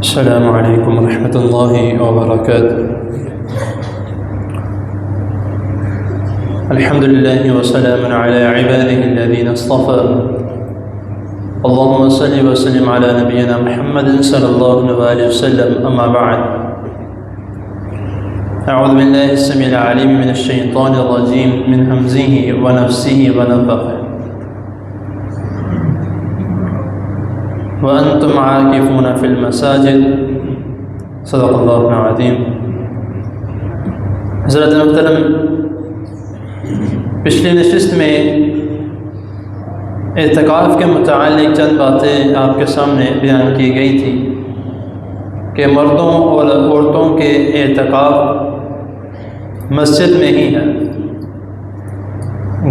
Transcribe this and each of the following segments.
السلام علیکم ورحمۃ اللہ وبرکاتہ۔ الحمد للہ وسلام علی عباده الذین اصطفى، اللهم صل وسلم علی نبینا محمد صلی اللہ علیہ وسلم، اما بعد، اعوذ باللہ السمیع العلیم من الشیطان الرجیم من همزه ونفسه ونفخه، وَأَنْتُمْ عَاكِفُونَ فِي الْمَسَاجِدِ، صدق اللہ العظیم۔ حضرت محترم، پچھلی نشست میں اعتکاف کے متعلق چند باتیں آپ کے سامنے بیان کی گئی تھی کہ مردوں اور عورتوں کے اعتکاف مسجد میں ہی ہے،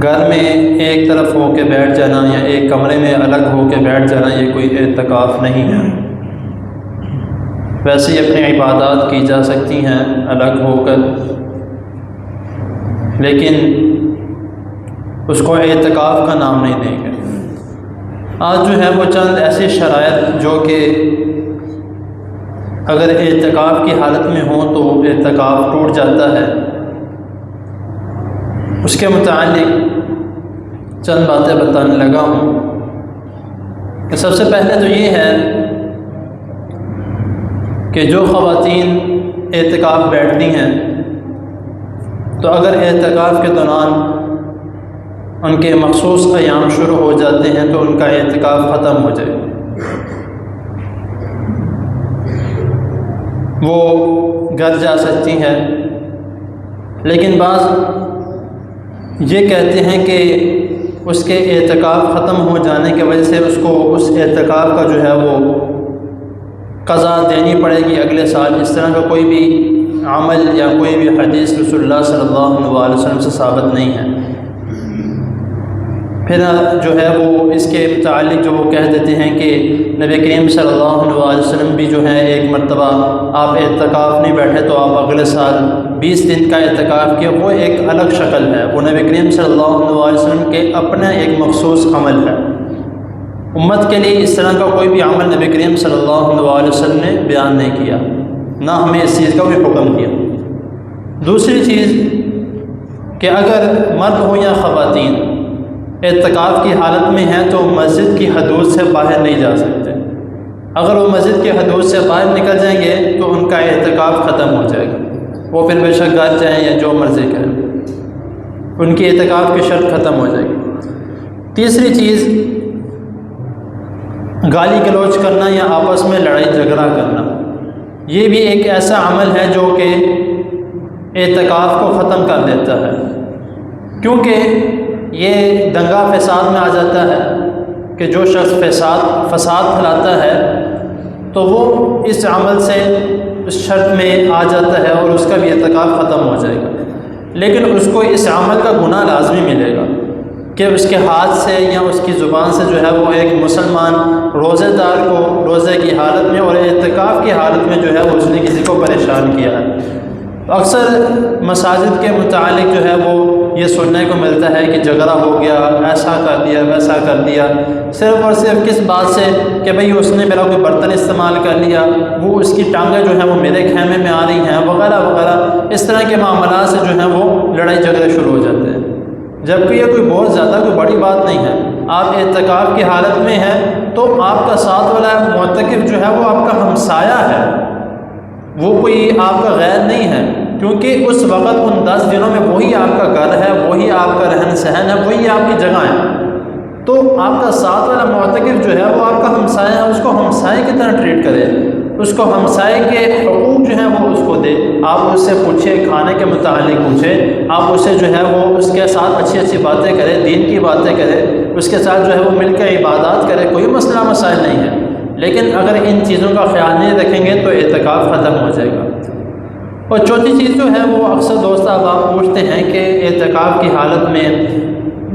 گھر میں ایک طرف ہو کے بیٹھ جانا یا ایک کمرے میں الگ ہو کے بیٹھ جانا یہ کوئی اعتکاف نہیں ہے۔ ویسے ہی اپنی عبادات کی جا سکتی ہیں الگ ہو کر، لیکن اس کو اعتکاف کا نام نہیں دیں گے۔ آج جو ہے وہ چند ایسی شرائط جو کہ اگر اعتکاف کی حالت میں ہوں تو اعتکاف ٹوٹ جاتا ہے، اس کے متعلق چند باتیں بتانے لگا ہوں۔ کہ سب سے پہلے تو یہ ہے کہ جو خواتین اعتکاف بیٹھتی ہیں تو اگر اعتکاف کے دوران ان کے مخصوص ایام شروع ہو جاتے ہیں تو ان کا اعتکاف ختم ہو جائے، وہ گھر جا سکتی ہیں، لیکن بعض یہ کہتے ہیں کہ اس کے اعتکاف ختم ہو جانے کی وجہ سے اس کو اس اعتکاف کا جو ہے وہ قضا دینی پڑے گی اگلے سال۔ اس طرح کا کوئی بھی عمل یا کوئی بھی حدیث رسول اللہ صلی اللہ علیہ وسلم سے ثابت نہیں ہے۔ پھر جو ہے وہ اس کے متعلق جو وہ کہہ دیتے ہیں کہ نبی کریم صلی اللہ علیہ وسلم بھی جو ہے ایک مرتبہ آپ اعتکاف نہیں بیٹھے تو آپ اگلے سال 20 دن کا اعتکاف کیا، وہ ایک الگ شکل ہے، وہ نبی کریم صلی اللہ علیہ وسلم کے اپنا ایک مخصوص عمل ہے۔ امت کے لیے اس طرح کا کوئی بھی عمل نبی کریم صلی اللہ علیہ وسلم نے بیان نہیں کیا، نہ ہمیں اس چیز کا بھی حکم کیا۔ دوسری چیز کہ اگر مرد ہو یا خواتین اعتکاف کی حالت میں ہیں تو مسجد کی حدود سے باہر نہیں جا سکتے۔ اگر وہ مسجد کی حدود سے باہر نکل جائیں گے تو ان کا اعتکاف ختم ہو جائے گا، وہ پھر بے شک گھر جائیں یا جو مرضی کریں، ان کی اعتکاف کی شرط ختم ہو جائے گی۔ تیسری چیز گالی گلوچ کرنا یا آپس میں لڑائی جھگڑا کرنا، یہ بھی ایک ایسا عمل ہے جو کہ اعتکاف کو ختم کر دیتا ہے، کیونکہ یہ دنگا فساد میں آ جاتا ہے کہ جو شخص فساد پھیلاتا ہے تو وہ اس عمل سے اس شرط میں آ جاتا ہے اور اس کا بھی اعتکاف ختم ہو جائے گا، لیکن اس کو اس عمل کا گناہ لازمی ملے گا کہ اس کے ہاتھ سے یا اس کی زبان سے جو ہے وہ ایک مسلمان روزے دار کو روزے کی حالت میں اور اعتکاف کی حالت میں جو ہے وہ اس نے کسی کو پریشان کیا ہے۔ اکثر مساجد کے متعلق جو ہے وہ یہ سننے کو ملتا ہے کہ جھگڑا ہو گیا، ایسا کر دیا ویسا کر دیا، صرف اور صرف کس بات سے کہ بھئی اس نے میرا کوئی برتن استعمال کر لیا، وہ اس کی ٹانگیں جو ہیں وہ میرے خیمے میں آ رہی ہیں وغیرہ وغیرہ، اس طرح کے معاملات سے جو ہیں وہ لڑائی جھگڑے شروع ہو جاتے ہیں، جبکہ یہ کوئی بہت زیادہ کوئی بڑی بات نہیں ہے۔ آپ اعتکاف کی حالت میں ہیں تو آپ کا ساتھ والا معتکف جو ہے وہ آپ کا ہمسایہ ہے، وہ کوئی آپ کا غیر نہیں ہے، کیونکہ اس وقت ان 10 دنوں میں وہی آپ کا گھر ہے، وہی آپ کا رہن سہن ہے، وہی آپ کی جگہ ہے، تو آپ کا ساتھ والا معتکف جو ہے وہ آپ کا ہمسایہ ہے، اس کو ہمسائے کی طرح ٹریٹ کرے، اس کو ہمسائے کے حقوق جو ہیں وہ اس کو دے، آپ اس سے پوچھیں، کھانے کے متعلق پوچھیں، آپ اسے جو ہے وہ اس کے ساتھ اچھی اچھی باتیں کریں، دین کی باتیں کریں، اس کے ساتھ جو ہے وہ مل کے عبادات کریں، کوئی مسئلہ مسائل نہیں ہے، لیکن اگر ان چیزوں کا خیال نہیں رکھیں گے تو اعتکاف ختم ہو جائے گا۔ اور چوتھی چیز جو ہے وہ اکثر دوست آپ پوچھتے ہیں کہ اعتکاف کی حالت میں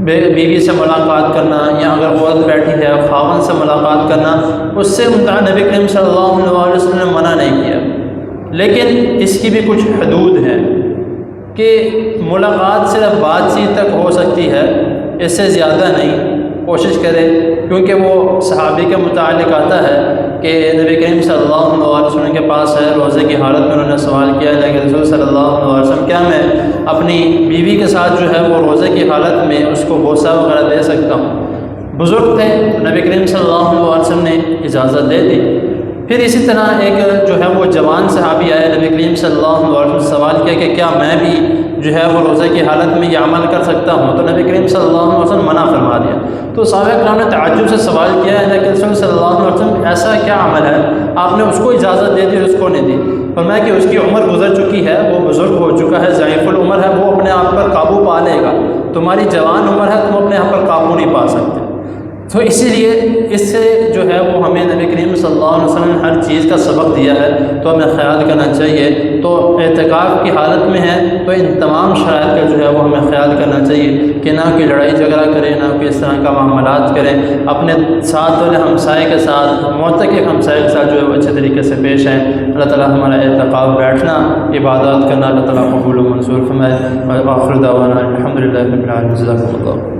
بیوی سے ملاقات کرنا یا اگر عورت بیٹھی ہے خاوند سے ملاقات کرنا، اس سے نبی کریم صلی اللہ علیہ وسلم نے منع نہیں کیا، لیکن اس کی بھی کچھ حدود ہیں کہ ملاقات صرف بات چیت تک ہو سکتی ہے، اس سے زیادہ نہیں، کوشش کرے، کیونکہ وہ صحابی کے متعلق آتا ہے کہ نبی کریم صلی اللہ علیہ وسلم کے پاس ہے، روزے کی حالت میں انہوں نے سوال کیا ہے کہ رسول صلی اللہ علیہ وسلم کیا میں اپنی بیوی کے ساتھ جو ہے وہ روزے کی حالت میں اس کو بوسہ وغیرہ دے سکتا ہوں؟ بزرگ تھے، نبی کریم صلی اللہ علیہ وسلم نے اجازت دے دی۔ پھر اسی طرح ایک جو ہے وہ جوان صحابی آئے، نبی کریم صلی اللہ علیہ وسلم سے سوال کیا کہ کیا میں بھی جو ہے وہ روزے کی حالت میں یہ عمل کر سکتا ہوں؟ تو نبی کریم صلی اللہ علیہ وسلم منع فرما دیا۔ تو صحابہ کرام نے تعجب سے سوال کیا ہے کہ رسول صلی اللہ علیہ وسلم ایسا کیا عمل ہے آپ نے اس کو اجازت دے دی اور اس کو نہیں دی؟ فرمایا کہ اس کی عمر گزر چکی ہے، وہ بزرگ ہو چکا ہے، ضعیف العمر ہے، وہ اپنے آپ پر قابو پا لے گا۔ تمہاری جوان عمر ہے، تم اپنے آپ پر قابو نہیں پا سکتے۔ تو اسی لیے اس سے جو ہے وہ ہمیں نبی کریم صلی اللہ علیہ وسلم نے ہر چیز کا سبق دیا ہے، تو ہمیں خیال کرنا چاہیے۔ تو اعتکاف کی حالت میں ہے تو ان تمام شرائط کا جو ہے وہ ہمیں خیال کرنا چاہیے کہ نہ کوئی لڑائی جھگڑا کریں، نہ کوئی اس طرح کا معاملات کریں، اپنے ساتھ والے ہمسائے کے ساتھ، معتکف ہمسائے کے ساتھ جو ہے وہ اچھے طریقے سے پیش آئیں۔ اللہ تعالیٰ ہمارا اعتکاف بیٹھنا، عبادات کرنا اللہ تعالیٰ قبول و منظور فرمائے۔ آخر دعوانا الحمدللہ رب العالمین۔ جزاکم اللہ۔